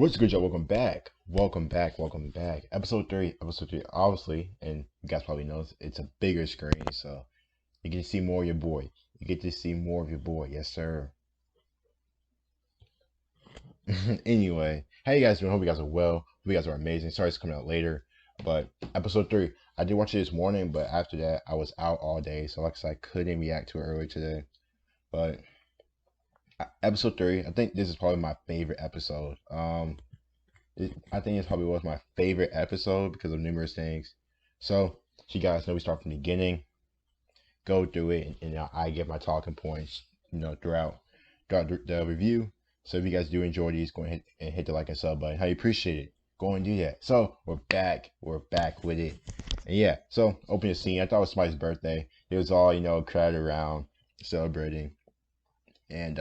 What's good, y'all? Welcome back. Episode three, obviously, and you guys probably know it's a bigger screen, so you get to see more of your boy. You get to see more of your boy, yes, sir. Anyway, how you guys doing? Hope you guys are well. Hope you guys are amazing. Sorry it's coming out later, but episode three, I did watch it this morning, but after that, I was out all day, so like I said, I couldn't react to it earlier today. But episode three, I think this is probably my favorite episode. I think it probably was my favorite episode because of numerous things. So, you guys know we start from the beginning, go through it, and I get my talking points, throughout the review. So if you guys do enjoy these, go ahead and hit the like and sub button. How you appreciate it? Go and do that. So we're back. We're back with it. And yeah, so opening the scene. I thought it was somebody's birthday. It was all crowded around celebrating, and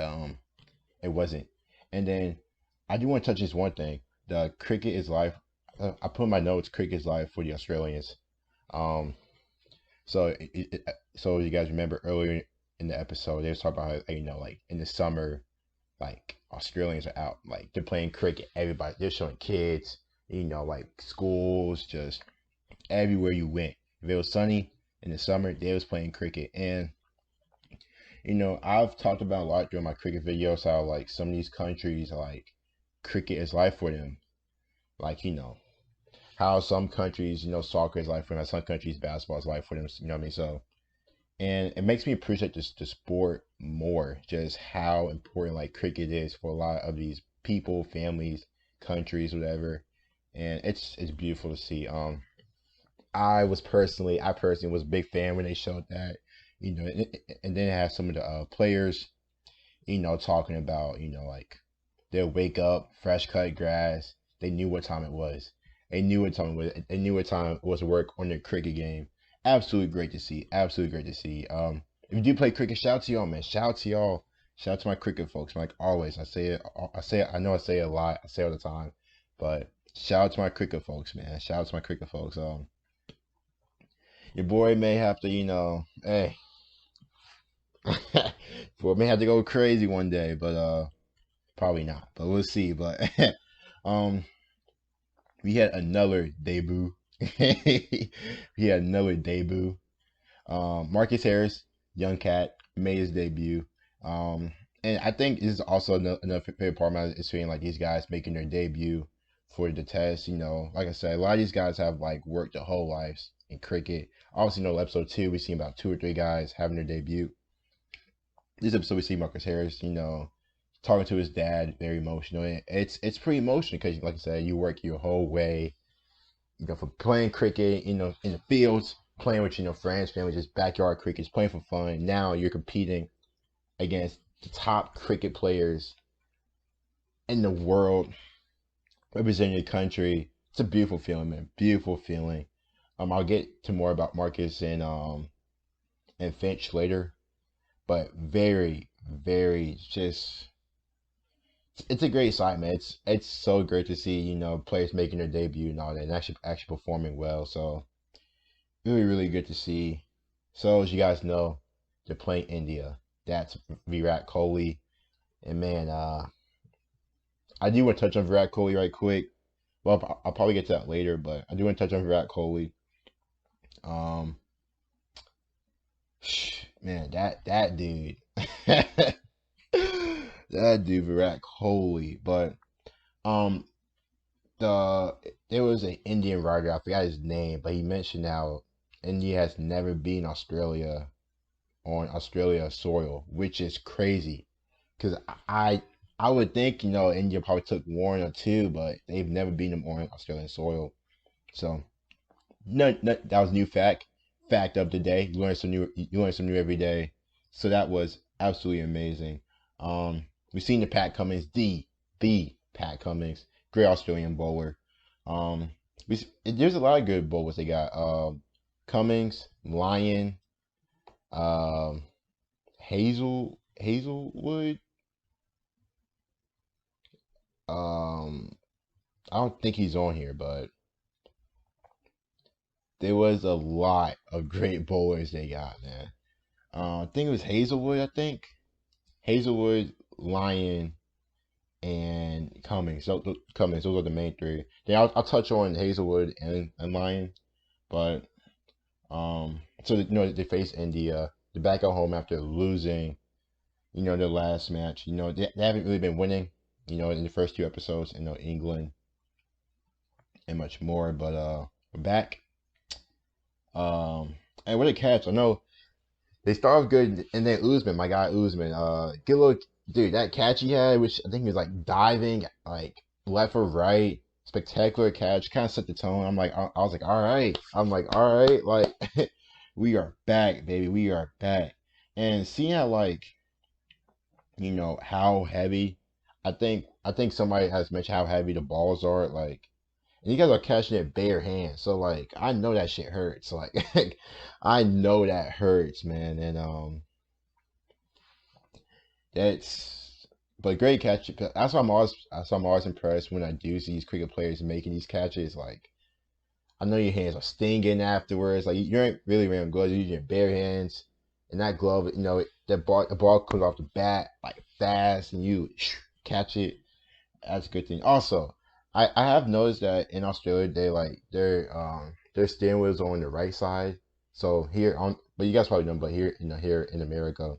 it wasn't. And then I do want to touch this one thing. The cricket is life. I put in my notes. Cricket is life for the Australians. Um, so you guys remember earlier in the episode they was talking about how, like in the summer, like Australians are out, like they're playing cricket. Everybody, they're showing kids. Like schools, just everywhere you went. If it was sunny in the summer, they was playing cricket. And I've talked about a lot during my cricket videos how like some of these countries like cricket is life for them. Like how some countries soccer is life for them, how some countries basketball is life for them. You know what I mean? So and it makes me appreciate this the sport more. Just how important like cricket is for a lot of these people, families, countries, whatever. And it's beautiful to see. I personally was a big fan when they showed that. And then it has some of the players talking about, like they'll wake up, fresh cut grass. They knew what time it was. They knew what time it was. They knew what time it was to work on their cricket game. Absolutely great to see. Absolutely great to see. If you do play cricket, shout out to y'all, man. Shout out to y'all. Shout out to my cricket folks. Like always, I say it. I say it. I know I say it a lot. I say it all the time, but shout out to my cricket folks, man. Shout out to my cricket folks. Your boy may have to, hey, boy may have to go crazy one day, but probably not, but we'll see. But um, we had another debut. We had another debut. Marcus Harris, young cat, made his debut. And I think this is also another favorite part of my is feeling like these guys making their debut for the test. Like I said, a lot of these guys have like worked their whole lives in cricket. Obviously, episode two, we see about two or three guys having their debut. This episode, we see Marcus Harris, talking to his dad, very emotional. And it's pretty emotional because, like I said, you work your whole way, for playing cricket, in the fields, playing with friends, family, just backyard cricket, playing for fun. Now you're competing against the top cricket players in the world, representing your country. It's a beautiful feeling, man. Beautiful feeling. I'll get to more about Marcus and Finch later, but very, very just it's a great sight, man. It's so great to see, players making their debut and all that and actually performing well. So really, really good to see. So as you guys know, they're playing India. That's Virat Kohli. And man, I do want to touch on Virat Kohli right quick. Well, I'll probably get to that later, but I do want to touch on Virat Kohli. Um, man, that dude, that dude, Virat Kohli. But um, there was an Indian writer, I forgot his name, but he mentioned how India has never been Australia on Australia soil, which is crazy. Because I would think India probably took one or two, but they've never been them on Australian soil. So no, that was new fact of the day. You learn some new every day. So that was absolutely amazing. We've seen the Pat Cummins, the Pat Cummins, great Australian bowler. Um, there's a lot of good bowlers they got. Cummings, Lyon, um, Hazelwood. Um, I don't think he's on here, but there was a lot of great bowlers they got, man. I think it was Hazelwood. I think Hazelwood, Lyon, and Cummings. So Cummings, those are the main three. Then I'll touch on Hazelwood and Lyon, but so they face India. They're back at home after losing, their last match. They haven't really been winning, in the first two episodes. England and much more, but we're back. And what a catch! I know they start off good, and then Usman, my guy Usman, good look, dude. That catch he had, which I think he was like diving, like left or right, spectacular catch, kind of set the tone. I was like, all right. I'm like, all right, like we are back, baby. We are back. And seeing how like how heavy, I think somebody has mentioned how heavy the balls are, like. And you guys are catching it bare hands, so like I know that shit hurts. Like I know that hurts, man. And that's but great catch. That's why I'm always impressed when I do see these cricket players making these catches. Like I know your hands are stinging afterwards. Like you aren't really wearing gloves, you're using your bare hands. And that glove, the ball comes off the bat like fast, and you catch it. That's a good thing. Also, I have noticed that in Australia their steering wheels are on the right side. So here on, but you guys probably know, but here in America,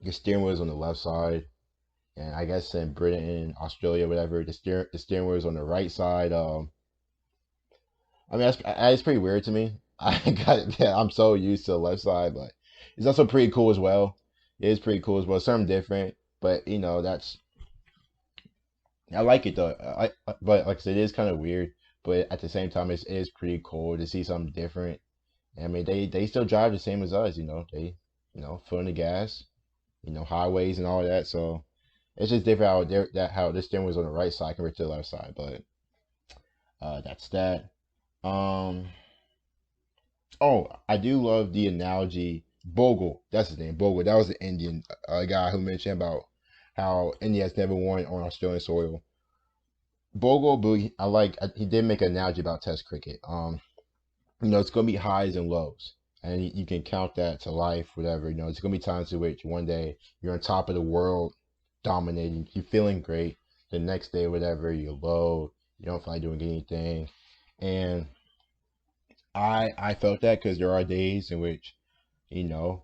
your steering wheel is on the left side, and I guess in Britain, Australia, whatever, the steering wheel is on the right side. I mean that's pretty weird to me. Yeah, I'm so used to the left side, but it's also pretty cool as well. It is pretty cool as well. Something different, but that's I like it though. But like I said, it is kind of weird. But at the same time, it is pretty cool to see something different. I mean, they still drive the same as us. They foot on the gas. Highways and all that. So it's just different how this steering was on the right side compared to the left side. But that's that. Um. Oh, I do love the analogy. Bogle, that's his name. Bogle. That was the Indian guy who mentioned about how India has never won on Australian soil. Bogle, but he did make an analogy about Test cricket. It's gonna be highs and lows, and you can count that to life, whatever. It's gonna be times in which one day you're on top of the world, dominating, you're feeling great. The next day, whatever, you're low, you don't feel like doing anything, and I felt that because there are days in which you know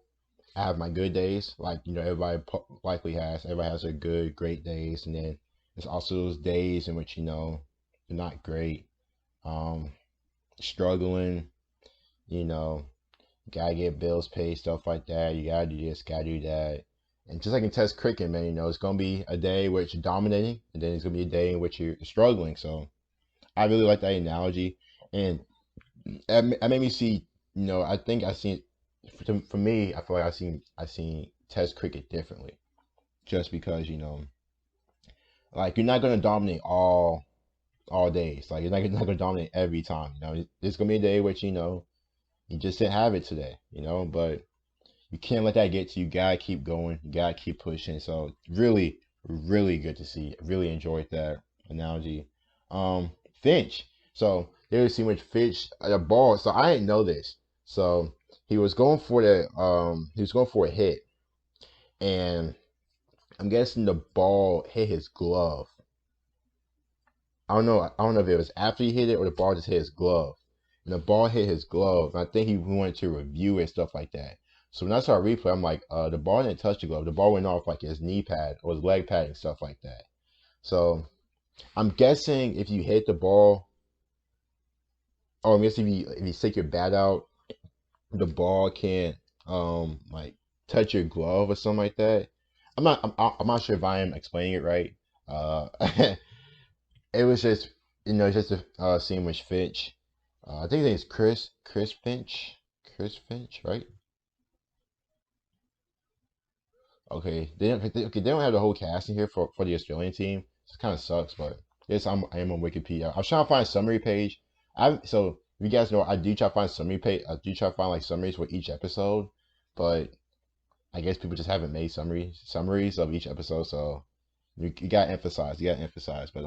I have my good days, like everybody likely has. Everybody has their good, great days, and then there's also those days in which they're not great, um, struggling. You know, you gotta get bills paid, stuff like that. You gotta do this, gotta do that, and just like in Test cricket, man, it's gonna be a day which you're dominating, and then it's gonna be a day in which you're struggling. So I really like that analogy, and that made me see. I think I seen for me. I feel like I seen Test cricket differently, just because like you're not gonna dominate all days. Like you're not gonna dominate every time. There's gonna be a day which you just didn't have it today. But you can't let that get to you. You gotta keep going. You gotta keep pushing. So really, really good to see. Really enjoyed that analogy. Finch. So there was see much Finch the ball. So I didn't know this. So he was going for a hit, and I'm guessing the ball hit his glove. I don't know if it was after he hit it or the ball just hit his glove. And the ball hit his glove. And I think he wanted to review it, stuff like that. So when I saw a replay, I'm like, the ball didn't touch the glove. The ball went off like his knee pad or his leg pad and stuff like that. So I'm guessing if you hit the ball, or I'm guessing if you stick your bat out, the ball can't like touch your glove or something like that. I'm not sure if I am explaining it right. Uh, it was just just a scene with Finch. I think his name is Chris Finch, right? Okay, they don't have the whole cast in here for the Australian team. It kind of sucks, but yes, I am on Wikipedia. I was trying to find a summary page. So if you guys know, I do try to find summary page. I do try to find like summaries for each episode, but I guess people just haven't made summaries of each episode. So you gotta emphasize. You gotta emphasize. But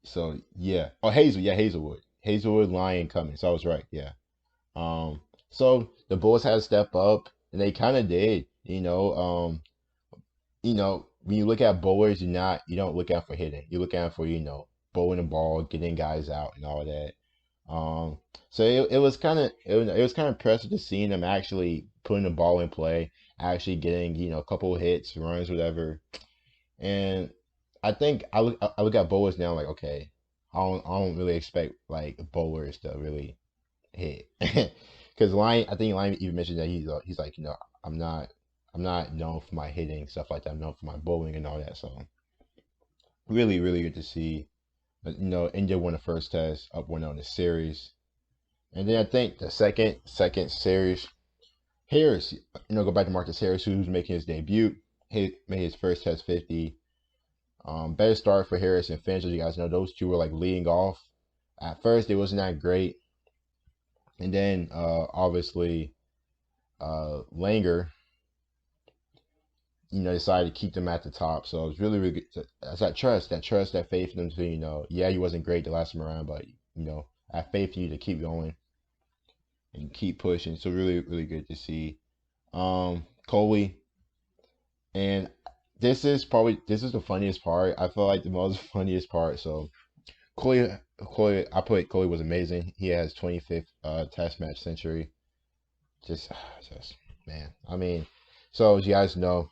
so yeah. Oh, Hazelwood, Lion coming. So I was right. Yeah. So the Bulls had to step up, and they kind of did. when you look at bowlers, you don't look out for hitting. You look out for, bowling the ball, getting guys out and all that. Um, so it was kind of it was kind of impressive to see them actually putting the ball in play, actually getting, a couple of hits, runs, whatever. And I think I look at bowlers now like, okay, I don't really expect like bowlers to really hit. Because I think Lion even mentioned that he's like, I'm not I'm not known for my hitting stuff like that. I'm known for my bowling and all that. So really, really good to see. India won the first test, up 1-0 in the series, and then I think the second series, Harris, go back to Marcus Harris, who's making his debut. He made his first test 50. Better start for Harris and Finch. As you guys know, those two were like leading off. At first, it wasn't that great, and then obviously Langer, decided to keep them at the top. So it was really, really good. That's that faith in them to, yeah, he wasn't great the last time around, but I have faith in you to keep going and keep pushing. So really, really good to see. Coley, and this is the funniest part. I feel like the most funniest part. So I put Coley was amazing. He has 25th Test match century. Just, just man. I mean, so as you guys know,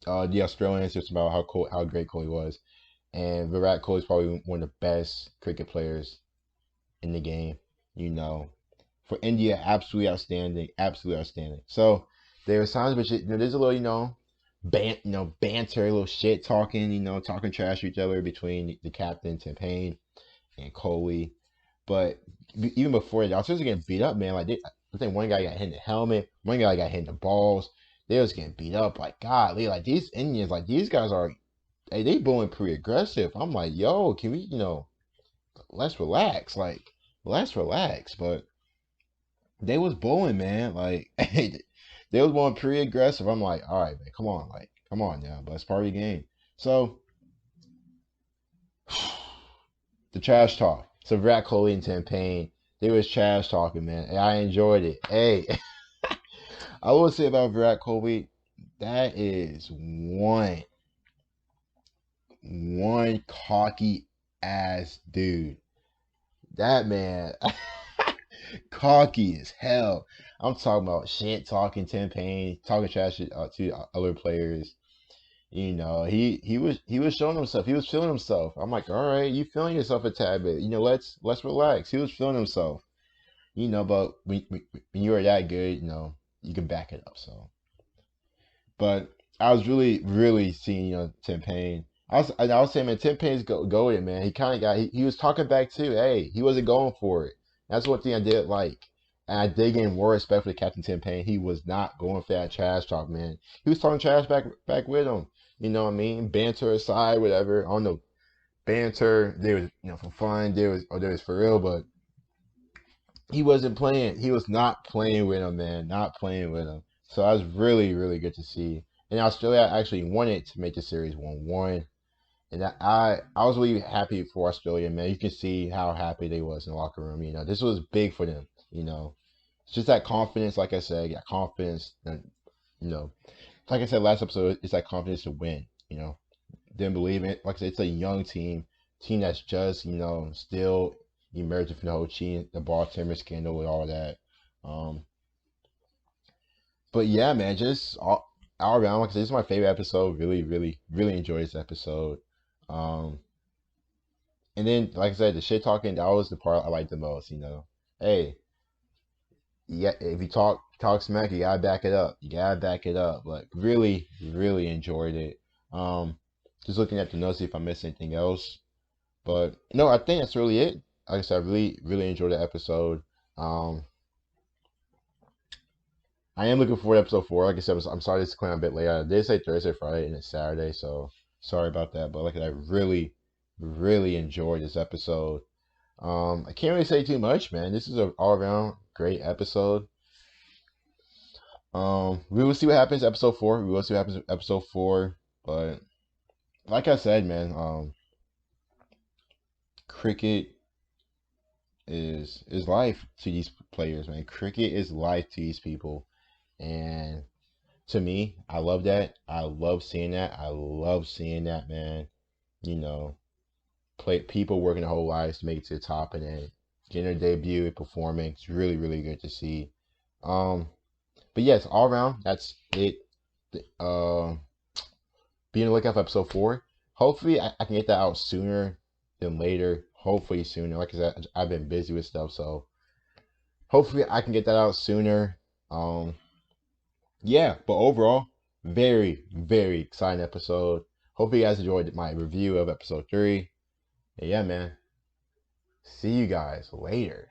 the Australians just about how great Kohli was, and Virat Kohli is probably one of the best cricket players in the game. You know, for India, absolutely outstanding. So there was times which there's a little banter, a little shit talking, talking trash to each other between the captain Tim Payne and Kohli. But even before that, I was just getting beat up, man. I think one guy got hit in the helmet, one guy got hit in the balls. They was getting beat up. Like, golly, like these Indians, like these guys are, hey, they bowling pretty aggressive. I'm like, yo, can we, let's relax. Like, let's relax. But they was bowling, man. Like, they was bowling pretty aggressive. I'm like, all right, man, come on now. But it's part of the game. So the trash talk. So Virat Kohli and Tim Payne, they was trash talking, man. And I enjoyed it. Hey, I will say about Virat Kohli, that is one cocky ass dude. That man, cocky as hell. I'm talking about shit talking Tim Payne, talking trash to other players. He was showing himself. He was feeling himself. I'm like, all right, you feeling yourself a tad bit. Let's relax. He was feeling himself. But when you are that good, you can back it up. So, but I was really, really seeing, Tim Payne. I was saying, man, Tim Payne's going, man. He kind of he was talking back too. Hey, he wasn't going for it. That's one thing I did like. And I did gain more respect for Captain Tim Payne. He was not going for that trash talk, man. He was talking trash back with him. You know what I mean? Banter aside, whatever. I don't know. Banter, there was, for fun, there was for real, but he wasn't playing. He was not playing with him, man. Not playing with him. So that was really, really good to see. And Australia actually wanted to make the series 1-1. And I was really happy for Australia, man. You can see how happy they was in the locker room. This was big for them. It's just that confidence. Like I said, that confidence. And, like I said last episode, it's that confidence to win. Them believe it. Like I said, it's a young team that's just still emerging from the whole cheating, the Baltimore scandal, and all that. Um, but yeah, man, just all around, like I said, this is my favorite episode. Really, really, really enjoyed this episode. Um, and then, like I said, the shit talking, that was the part I liked the most. Hey, yeah, if you talk smack, you gotta back it up. You gotta back it up. But really, really enjoyed it. Um, just looking at the notes, see if I missed anything else. But no, I think that's really it. Like I said, I really, really enjoyed the episode. Um, I am looking forward to episode 4. Like I said, I'm sorry this is coming a bit late. I did say Thursday, Friday, and it's Saturday, so sorry about that. But like I really, really enjoyed this episode. I can't really say too much, man. This is an all around great episode. We will see what happens episode 4. We will see what happens episode 4. But like I said, man, cricket is life to these players, man. Cricket is life to these people, and To me, I love that. I love seeing that. I love seeing that, man. You know, play people working their whole lives to make it to the top and then getting their debut and performing. It's really, really good to see. Um, but yes, all around, that's it. Uh, be on the lookout for episode 4. Hopefully, I can get that out sooner than later. Hopefully sooner. Like I said, I've been busy with stuff, so hopefully I can get that out sooner. Um, yeah, but overall, very, very exciting episode. Hopefully you guys enjoyed my review of episode 3. And yeah, man. See you guys later.